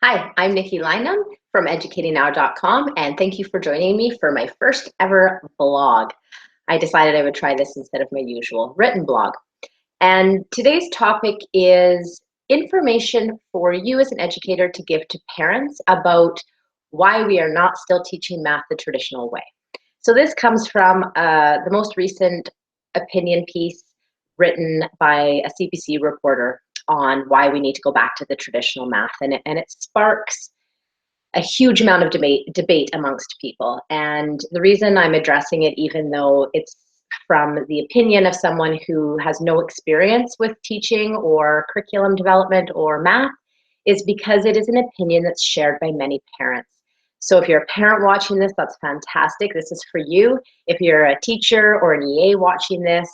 Hi, I'm Nikki Lynham from educatingnow.com, and thank you for joining me for my first ever blog. I decided I would try this instead of my usual written blog. And today's topic is information for you as an educator to give to parents about why we are not still teaching math the traditional way. So this comes from the most recent opinion piece written by a CBC reporter on why we need to go back to the traditional math, and it sparks a huge amount of debate amongst people. And the reason I'm addressing it, even though it's from the opinion of someone who has no experience with teaching or curriculum development or math, is because it is an opinion that's shared by many parents. So if you're a parent watching this, that's fantastic. This is for you. If you're a teacher or an EA watching this,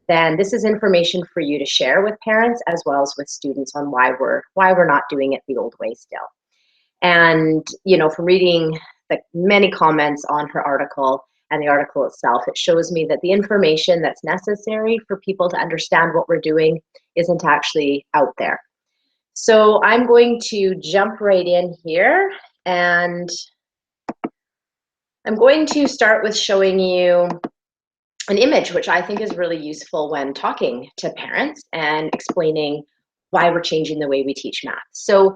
then this is information for you to share with parents as well as with students on why we're not doing it the old way still. And, from reading the many comments on her article and the article itself, it shows me that the information that's necessary for people to understand what we're doing isn't actually out there. So I'm going to jump right in here, and I'm going to start with showing you an image, which I think is really useful when talking to parents and explaining why we're changing the way we teach math. So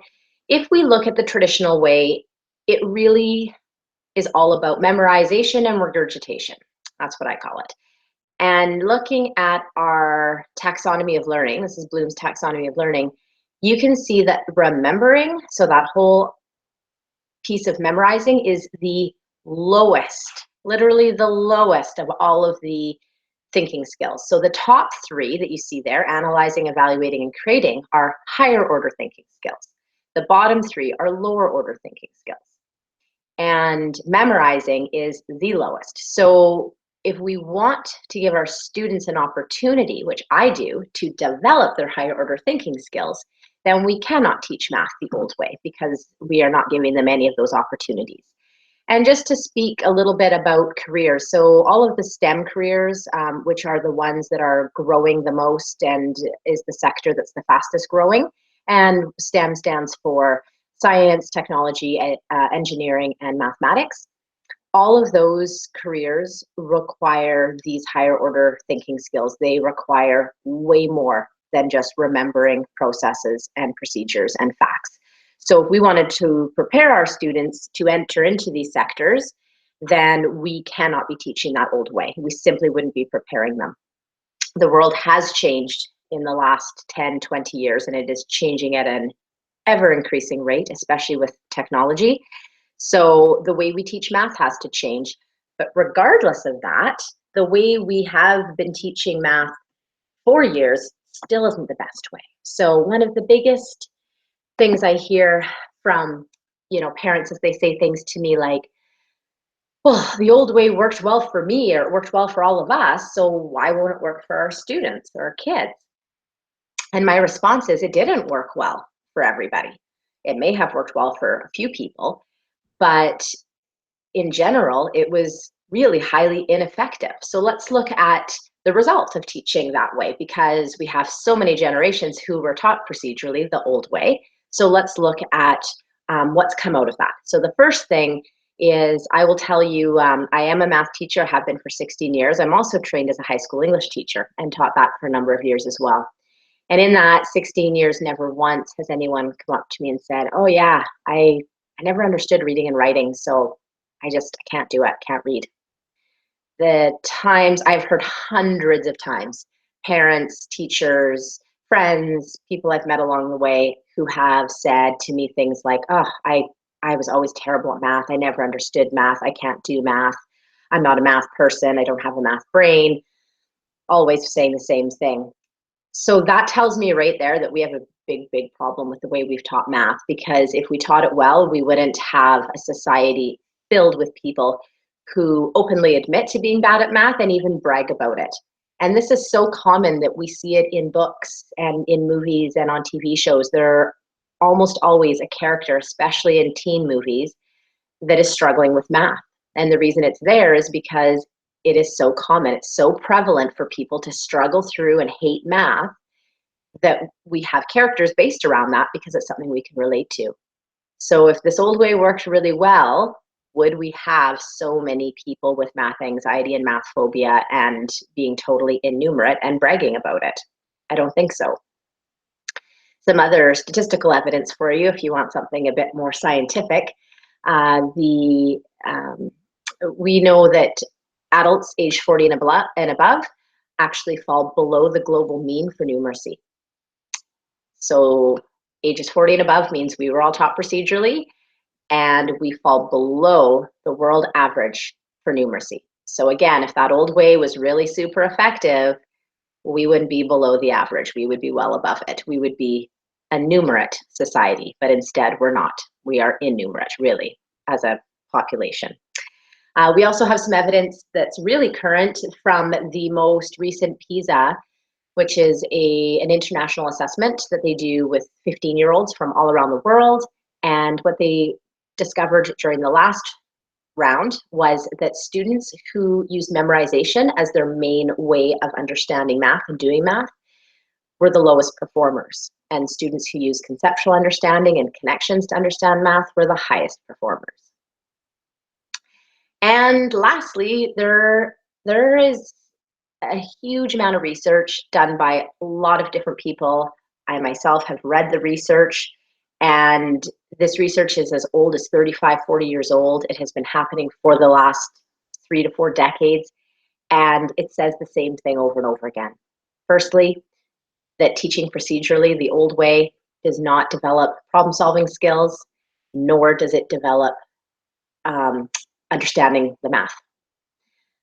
if we look at the traditional way, it really is all about memorization and regurgitation. That's what I call it. And looking at our taxonomy of learning, this is Bloom's taxonomy of learning, you can see that remembering, so that whole piece of memorizing, is the lowest, literally the lowest of all of the thinking skills. So the top three that you see there, analyzing, evaluating, and creating, are higher order thinking skills. The bottom three are lower order thinking skills. And memorizing is the lowest. So if we want to give our students an opportunity, which I do, to develop their higher order thinking skills, then we cannot teach math the old way because we are not giving them any of those opportunities. And just to speak a little bit about careers, so all of the STEM careers, which are the ones that are growing the most and is the sector that's the fastest growing, and STEM stands for science, technology, engineering, and mathematics. All of those careers require these higher order thinking skills. They require way more than just remembering processes and procedures and facts. So if we wanted to prepare our students to enter into these sectors, then we cannot be teaching that old way. We simply wouldn't be preparing them. The world has changed in the last 10, 20 years, and it is changing at an ever increasing rate, especially with technology. So the way we teach math has to change. But regardless of that, the way we have been teaching math for years still isn't the best way. So one of the biggest things I hear from, parents is they say things to me like, well, the old way worked well for me, or it worked well for all of us, so why won't it work for our students or our kids? And my response is, it didn't work well for everybody. It may have worked well for a few people, but in general, it was really highly ineffective. So let's look at the result of teaching that way, because we have so many generations who were taught procedurally the old way. So let's look at what's come out of that. So the first thing is, I will tell you, I am a math teacher, have been for 16 years. I'm also trained as a high school English teacher and taught that for a number of years as well. And in that 16 years, never once has anyone come up to me and said, oh yeah, I never understood reading and writing, so I can't do it, can't read. The times I've heard hundreds of times, parents, teachers, friends, people I've met along the way who have said to me things like, oh, I was always terrible at math. I never understood math. I can't do math. I'm not a math person. I don't have a math brain. Always saying the same thing. So that tells me right there that we have a big, big problem with the way we've taught math, because if we taught it well, we wouldn't have a society filled with people who openly admit to being bad at math and even brag about it. And this is so common that we see it in books and in movies and on TV shows. There are almost always a character, especially in teen movies, that is struggling with math. And the reason it's there is because it is so common. It's so prevalent for people to struggle through and hate math that we have characters based around that because it's something we can relate to. So if this old way worked really well, would we have so many people with math anxiety and math phobia and being totally innumerate and bragging about it? I don't think so. Some other statistical evidence for you, if you want something a bit more scientific. We know that adults age 40 and above actually fall below the global mean for numeracy. So ages 40 and above means we were all taught procedurally, and we fall below the world average for numeracy. So again, if that old way was really super effective, we wouldn't be below the average. We would be well above it. We would be a numerate society, but instead we're not. We are innumerate, really, as a population. We also have some evidence that's really current from the most recent PISA, which is an international assessment that they do with 15-year-olds from all around the world. And what they discovered during the last round was that students who used memorization as their main way of understanding math and doing math were the lowest performers. And students who used conceptual understanding and connections to understand math were the highest performers. And lastly, there is a huge amount of research done by a lot of different people. I myself have read the research, and this research is as old as 35, 40 years old. It has been happening for the last 3 to 4 decades, and it says the same thing over and over again. Firstly, that teaching procedurally, the old way, does not develop problem-solving skills, nor does it develop understanding the math.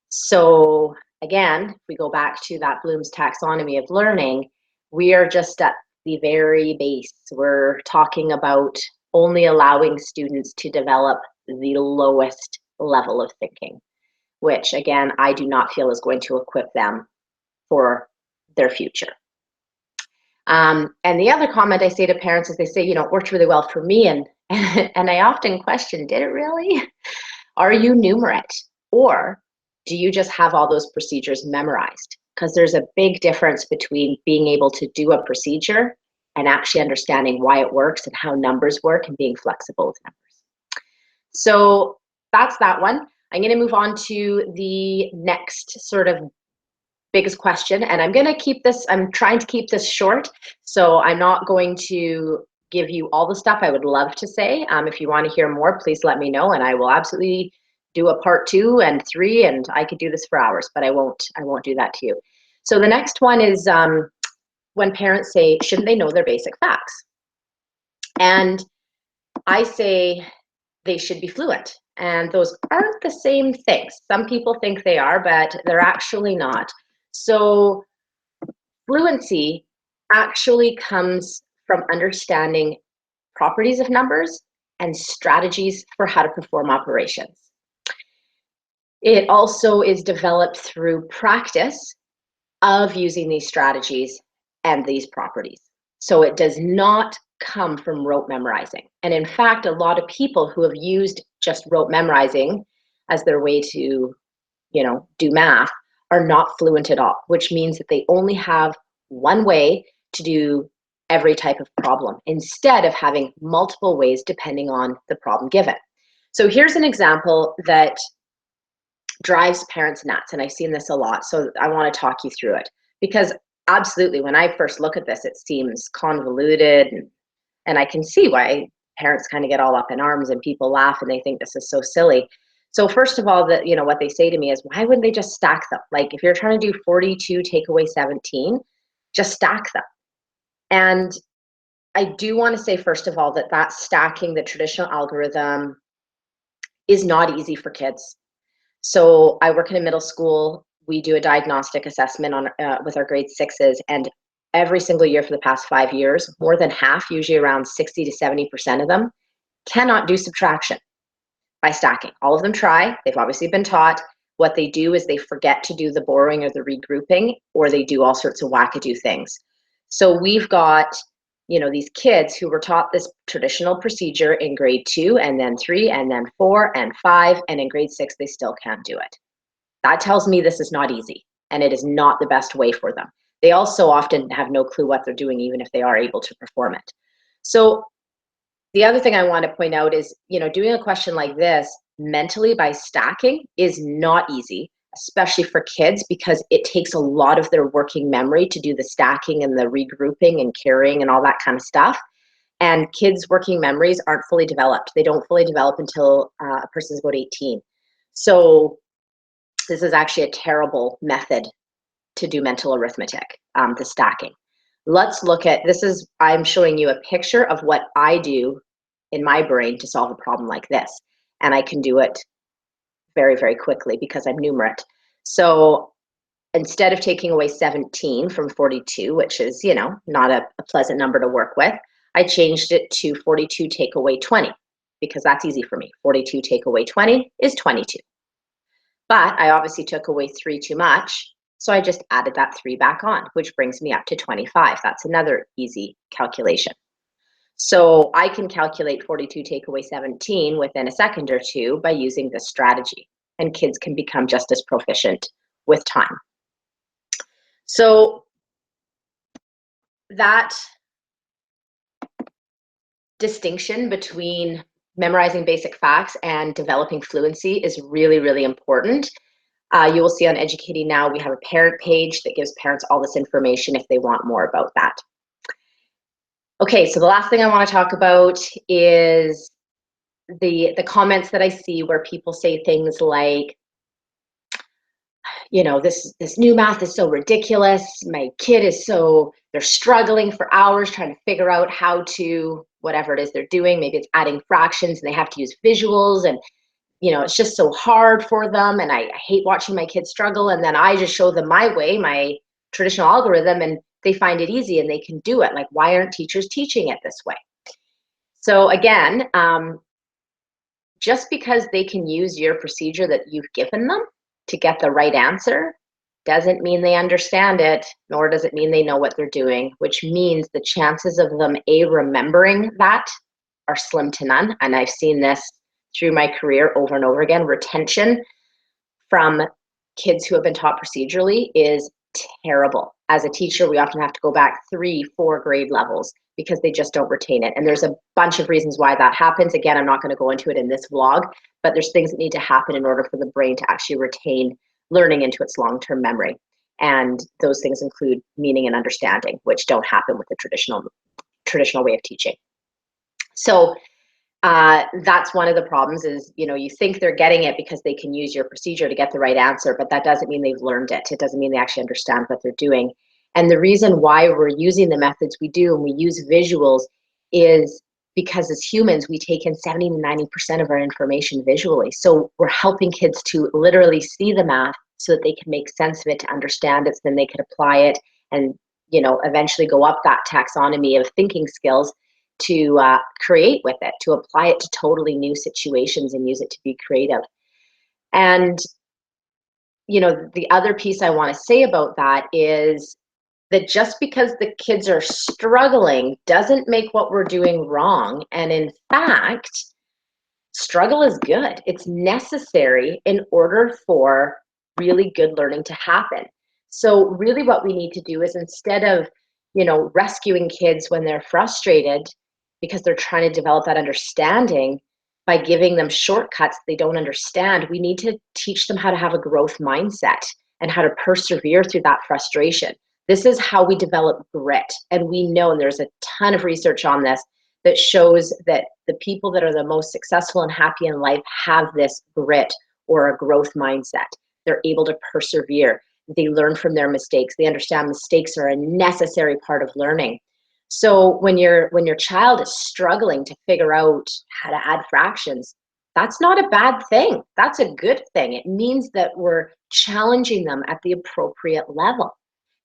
So again, if we go back to that Bloom's taxonomy of learning, we are just at the very base. We're talking about only allowing students to develop the lowest level of thinking, which again, I do not feel is going to equip them for their future. And the other comment I say to parents is they say, you know, it worked really well for me. And I often question, did it really? Are you numerate? Or do you just have all those procedures memorized? Because there's a big difference between being able to do a procedure and actually understanding why it works and how numbers work and being flexible with numbers. So that's that one. I'm going to move on to the next sort of biggest question, and I'm trying to keep this short, so I'm not going to give you all the stuff I would love to say. If you want to hear more, please let me know, and I will absolutely do a part 2 and 3, and I could do this for hours, but I won't do that to you. So the next one is when parents say, shouldn't they know their basic facts? And I say they should be fluent. And those aren't the same things. Some people think they are, but they're actually not. So fluency actually comes from understanding properties of numbers and strategies for how to perform operations. It also is developed through practice of using these strategies and these properties. So it does not come from rote memorizing. And in fact, a lot of people who have used just rote memorizing as their way to, you know, do math are not fluent at all, which means that they only have one way to do every type of problem instead of having multiple ways depending on the problem given. So here's an example that drives parents nuts, and I've seen this a lot, so I want to talk you through it, because absolutely when I first look at this, it seems convoluted, and I can see why parents kind of get all up in arms and people laugh and they think this is so silly. So first of all, what they say to me is, why wouldn't they just stack them? Like if you're trying to do 42 take away 17, just stack them. And I do want to say, first of all, that stacking, the traditional algorithm, is not easy for kids. So I work in a middle school. We do a diagnostic assessment with our grade 6s, and every single year for the past 5 years, more than half, usually around 60 to 70% of them, cannot do subtraction by stacking. All of them try. They've obviously been taught. What they do is they forget to do the borrowing or the regrouping, or they do all sorts of wackadoo things. So we've got, these kids who were taught this traditional procedure in grade 2 and then 3 and then 4 and 5, and in grade 6 they still can't do it. That tells me this is not easy, and it is not the best way for them. They also often have no clue what they're doing, even if they are able to perform it. So The other thing I want to point out is, doing a question like this mentally by stacking is not easy, especially for kids, because it takes a lot of their working memory to do the stacking and the regrouping and carrying and all that kind of stuff. And kids' working memories aren't fully developed. They don't fully develop until a person's about 18. So this is actually a terrible method to do mental arithmetic, the stacking. Let's look at, I'm showing you a picture of what I do in my brain to solve a problem like this. And I can do it very, very quickly because I'm numerate. So instead of taking away 17 from 42, which is, not a pleasant number to work with, I changed it to 42 take away 20 because that's easy for me. 42 take away 20 is 22. But I obviously took away 3 too much, so I just added that 3 back on, which brings me up to 25. That's another easy calculation. So I can calculate 42 take away 17 within a second or two by using this strategy, and kids can become just as proficient with time. So that distinction between memorizing basic facts and developing fluency is really, really important. You will see on Educating Now, we have a parent page that gives parents all this information if they want more about that. Okay, so the last thing I want to talk about is the comments that I see where people say things like, this new math is so ridiculous. My kid they're struggling for hours trying to figure out how to, whatever it is they're doing. Maybe it's adding fractions and they have to use visuals, and it's just so hard for them, and I hate watching my kids struggle, and then I just show them my way, my traditional algorithm, and they find it easy and they can do it. Like, why aren't teachers teaching it this way? So again, just because they can use your procedure that you've given them to get the right answer doesn't mean they understand it, nor does it mean they know what they're doing, which means the chances of them remembering that are slim to none. And I've seen this through my career over and over again. Retention from kids who have been taught procedurally is terrible. As a teacher, we often have to go back 3-4 grade levels because they just don't retain it. And there's a bunch of reasons why that happens. Again, I'm not going to go into it in this vlog, but there's things that need to happen in order for the brain to actually retain learning into its long-term memory. And those things include meaning and understanding, which don't happen with the traditional way of teaching. So that's one of the problems is, you think they're getting it because they can use your procedure to get the right answer, but that doesn't mean they've learned it. It doesn't mean they actually understand what they're doing. And the reason why we're using the methods we do and we use visuals is because as humans, we take in 70 to 90% of our information visually. So we're helping kids to literally see the math so that they can make sense of it, to understand it, so then they can apply it and, eventually go up that taxonomy of thinking skills to create with it, to apply it to totally new situations and use it to be creative. And, the other piece I want to say about that is that just because the kids are struggling doesn't make what we're doing wrong. And in fact, struggle is good. It's necessary in order for really good learning to happen. So really what we need to do is, instead of, rescuing kids when they're frustrated because they're trying to develop that understanding by giving them shortcuts they don't understand, we need to teach them how to have a growth mindset and how to persevere through that frustration. This is how we develop grit. And we know, and there's a ton of research on this, that shows that the people that are the most successful and happy in life have this grit or a growth mindset. They're able to persevere. They learn from their mistakes. They understand mistakes are a necessary part of learning. So when your child is struggling to figure out how to add fractions, that's not a bad thing. That's a good thing. It means that we're challenging them at the appropriate level.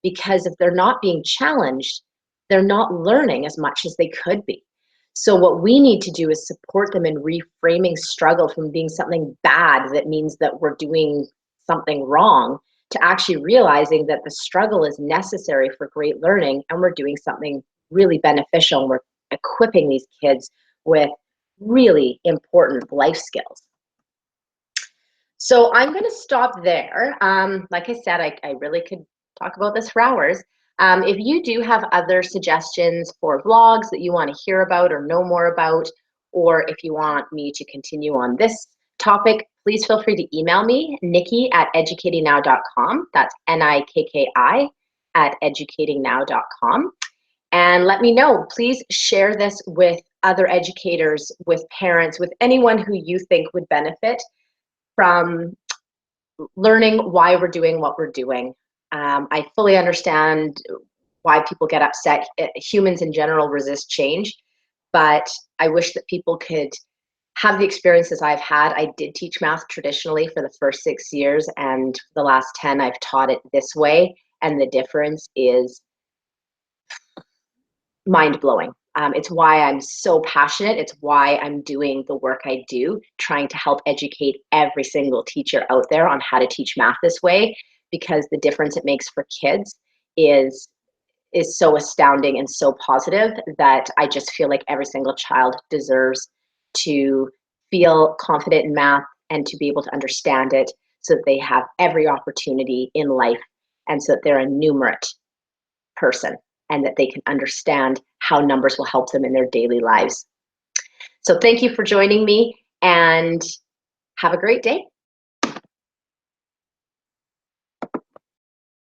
Because if they're not being challenged, they're not learning as much as they could be. So what we need to do is support them in reframing struggle from being something bad that means that we're doing something wrong, to actually realizing that the struggle is necessary for great learning and we're doing something really beneficial, and we're equipping these kids with really important life skills. So I'm going to stop there. Like I said, I really could talk about this for hours. If you do have other suggestions for vlogs that you want to hear about or know more about, or if you want me to continue on this topic, please feel free to email me, nikki@educatingnow.com. That's Nikki @educatingnow.com. And let me know. Please share this with other educators, with parents, with anyone who you think would benefit from learning why we're doing what we're doing. I fully understand why people get upset. Humans in general resist change, but I wish that people could have the experiences I've had. I did teach math traditionally for the first 6 years, and the last 10 I've taught it this way, and the difference is mind-blowing. It's why I'm so passionate. It's why I'm doing the work I do, trying to help educate every single teacher out there on how to teach math this way, because the difference it makes for kids is so astounding and so positive that I just feel like every single child deserves to feel confident in math and to be able to understand it so that they have every opportunity in life and so that they're a numerate person and that they can understand how numbers will help them in their daily lives. So thank you for joining me and have a great day.